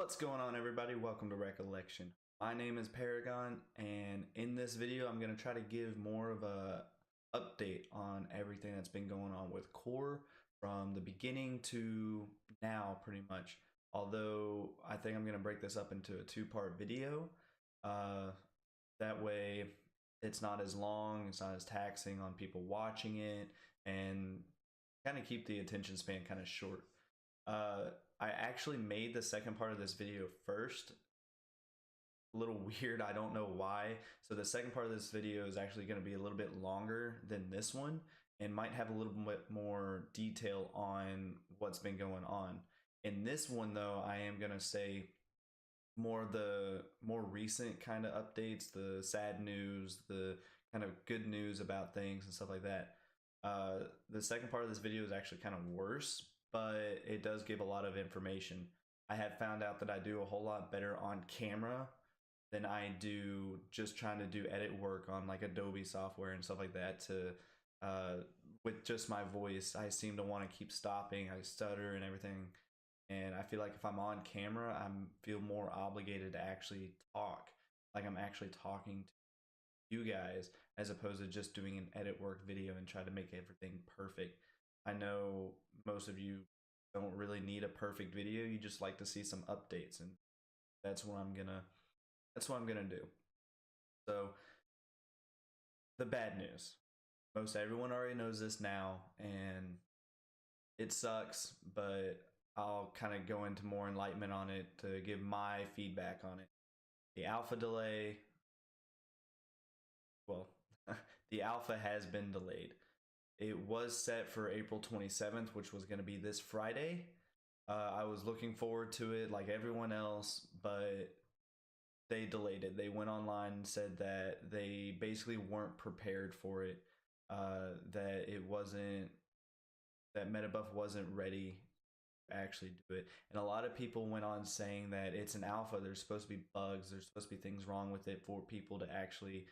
What's going on, everybody? Welcome to Recollection. My name is Paragon, and in this video I'm going to try to give more of a update on everything that's been going on with Core from the beginning to now, pretty much. Although I think I'm going to break this up into a two-part video. uh, that way it's not as long, it's not as taxing on people watching it, and kind of keep the attention span kind of short. uh, I actually made the second part of this video first. A little weird, I don't know why. So the second part of this video is actually going to be a little bit longer than this one and might have a little bit more detail on what's been going on. In this one though, I am going to say the more recent kind of updates, the sad news, the kind of good news about things and stuff like that. The second part of this video is actually kind of worse, but it does give a lot of information. I have found out that I do a whole lot better on camera than I do just trying to do edit work on like Adobe software and stuff like that. With just my voice, I seem to want to keep stopping, I stutter and everything. And I feel like if I'm on camera, I feel more obligated to actually talk, like I'm actually talking to you guys, as opposed to just doing an edit work video and try to make everything perfect. I know most of you don't really need a perfect video, you just like to see some updates, and that's what I'm gonna do. So the bad news, most everyone already knows this now, and it sucks, but I'll kind of go into more enlightenment on it to give my feedback on it. The alpha delay, well, the alpha has been delayed. It was set for April 27th, which was going to be this Friday. I was looking forward to it like everyone else, but they delayed it. They went online and said that they basically weren't prepared for it, that it wasn't, that Metabuff wasn't ready to actually do it. And a lot of people went on saying that it's an alpha, there's supposed to be bugs, there's supposed to be things wrong with it for people to actually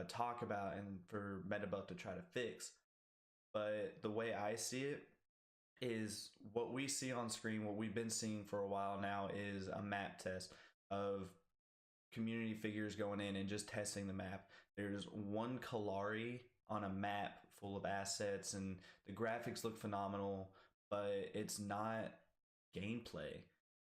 talk about and for Metabuff to try to fix. But the way I see it is what we see on screen, what we've been seeing for a while now, is a map test of community figures going in and just testing the map. There's one Kallari on a map full of assets and the graphics look phenomenal, but it's not gameplay.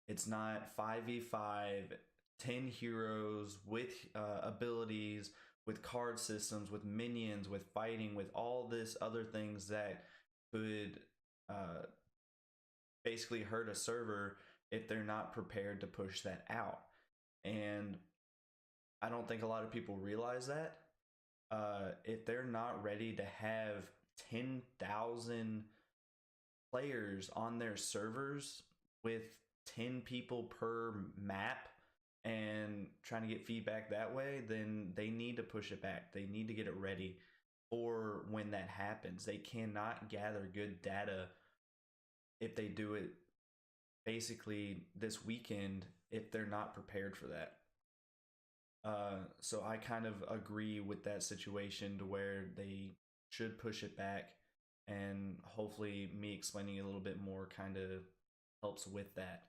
It's not 5v5, 10 heroes with abilities, with card systems, with minions, with fighting, with all this other things that could uh, basically hurt a server if they're not prepared to push that out. And I don't think a lot of people realize that. If they're not ready to have 10,000 players on their servers with 10 people per map and trying to get feedback that way, then they need to push it back. They need to get it ready for when that happens. They cannot gather good data if they do it basically this weekend if they're not prepared for that. So I kind of agree with that situation to where they should push it back, and hopefully me explaining a little bit more kind of helps with that.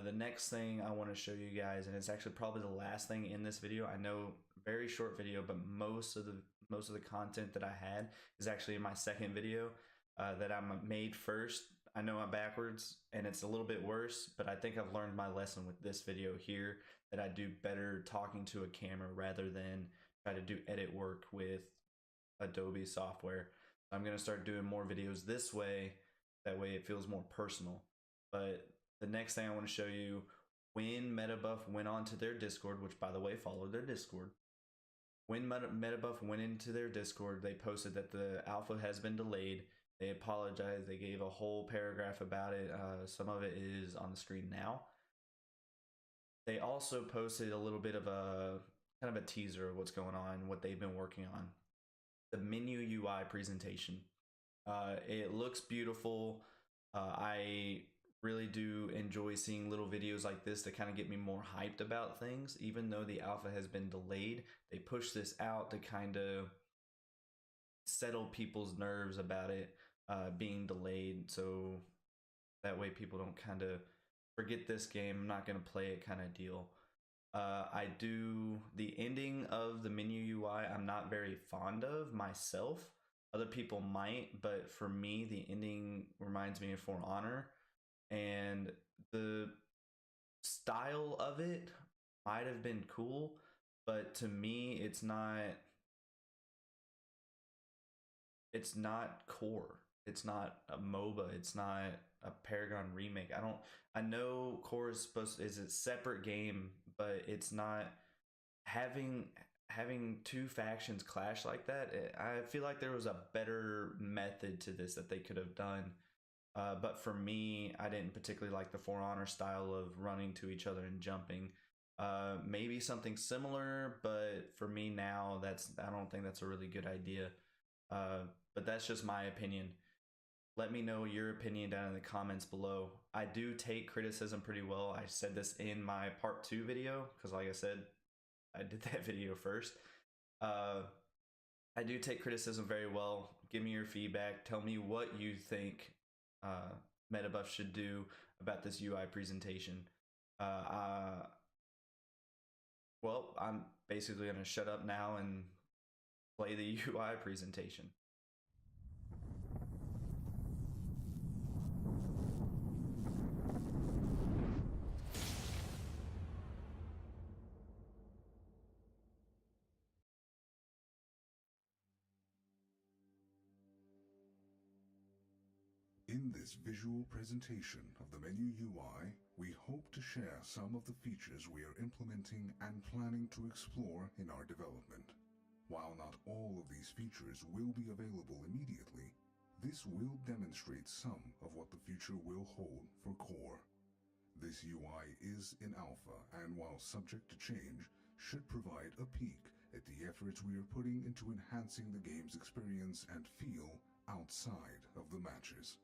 The next thing I want to show you guys, and it's actually probably the last thing in this video. I know, very short video, but most of the content that I had is actually in my second video that I made first. I know I'm backwards and it's a little bit worse, but I think I've learned my lesson with this video here, that I do better talking to a camera rather than try to do edit work with Adobe software. I'm going to start doing more videos this way. That way it feels more personal. But the next thing I want to show you, when Metabuff went onto their Discord, which by the way, follow their Discord. When Metabuff went into their Discord, they posted that the alpha has been delayed. They apologized. They gave a whole paragraph about it. Some of it is on the screen now. They also posted a little bit of a kind of a teaser of what's going on, what they've been working on. The menu UI presentation. It looks beautiful. I really do enjoy seeing little videos like this to kind of get me more hyped about things. Even though the alpha has been delayed, they push this out to kind of settle people's nerves about it being delayed, so that way people don't kind of forget this game, I'm not gonna play it kind of deal. I do the ending of the menu UI, I'm not very fond of myself. Other people might, but for me, the ending reminds me of For Honor, and the style of it might have been cool, but to me, it's not core. It's not a MOBA. It's not a Paragon remake. I know core is a separate game, but it's not having two factions clash like that. I feel like there was a better method to this that they could have done. But for me, I didn't particularly like the For Honor style of running to each other and jumping. Maybe something similar, but for me now, I don't think that's a really good idea. But that's just my opinion. Let me know your opinion down in the comments below. I do take criticism pretty well. I said this in my part 2 video because, like I said, I did that video first. I do take criticism very well. Give me your feedback. Tell me what you think Metabuff should do about this UI presentation. Well, I'm basically going to shut up now and play the UI presentation. In this visual presentation of the menu UI, we hope to share some of the features we are implementing and planning to explore in our development. While not all of these features will be available immediately, this will demonstrate some of what the future will hold for Core. This UI is in alpha and, while subject to change, should provide a peek at the efforts we are putting into enhancing the game's experience and feel outside of the matches.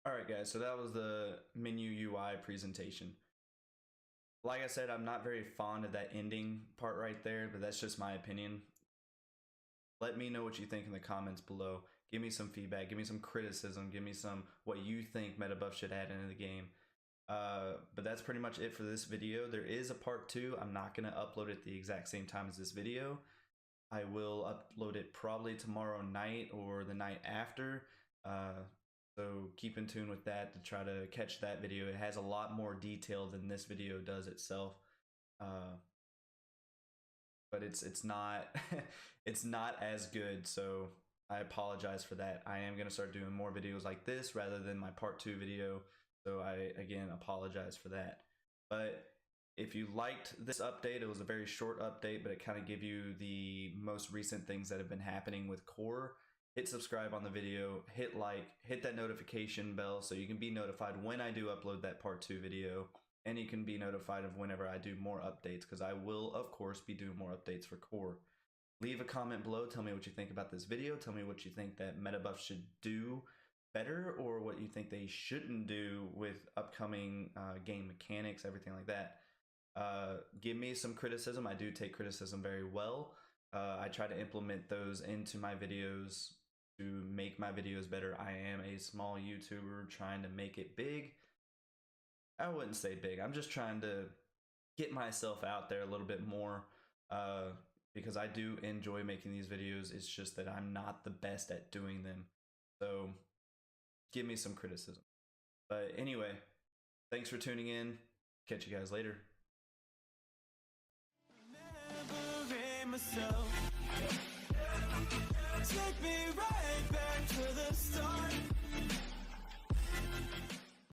Alright guys, so that was the menu UI presentation. Like I said, I'm not very fond of that ending part right there, but that's just my opinion. Let me know what you think in the comments below. Give me some feedback, give me some criticism, give me some what you think Metabuff should add into the game. But that's pretty much it for this video. There is a part 2. I'm not going to upload it the exact same time as this video. I will upload it probably tomorrow night or the night after. So keep in tune with that to try to catch that video. It has a lot more detail than this video does itself. But it's not it's not as good, so I apologize for that. I am going to start doing more videos like this rather than my part 2 video, so I again apologize for that. But if you liked this update, it was a very short update, but it kind of gave you the most recent things that have been happening with Core. hit subscribe on the video, hit like, hit that notification bell so you can be notified when I do upload that part 2 video, and you can be notified of whenever I do more updates, because I will of course be doing more updates for Core. Leave a comment below, tell me what you think about this video, tell me what you think that Metabuff should do better, or what you think they shouldn't do with upcoming game mechanics, everything like that. Give me some criticism. I do take criticism very well. I try to implement those into my videos to make my videos better. I am a small YouTuber trying to make it big. I wouldn't say big. I'm just trying to get myself out there a little bit more, because I do enjoy making these videos. It's just that I'm not the best at doing them. So give me some criticism. But anyway, thanks for tuning in. Catch you guys later. Myself. Take me right back to the start.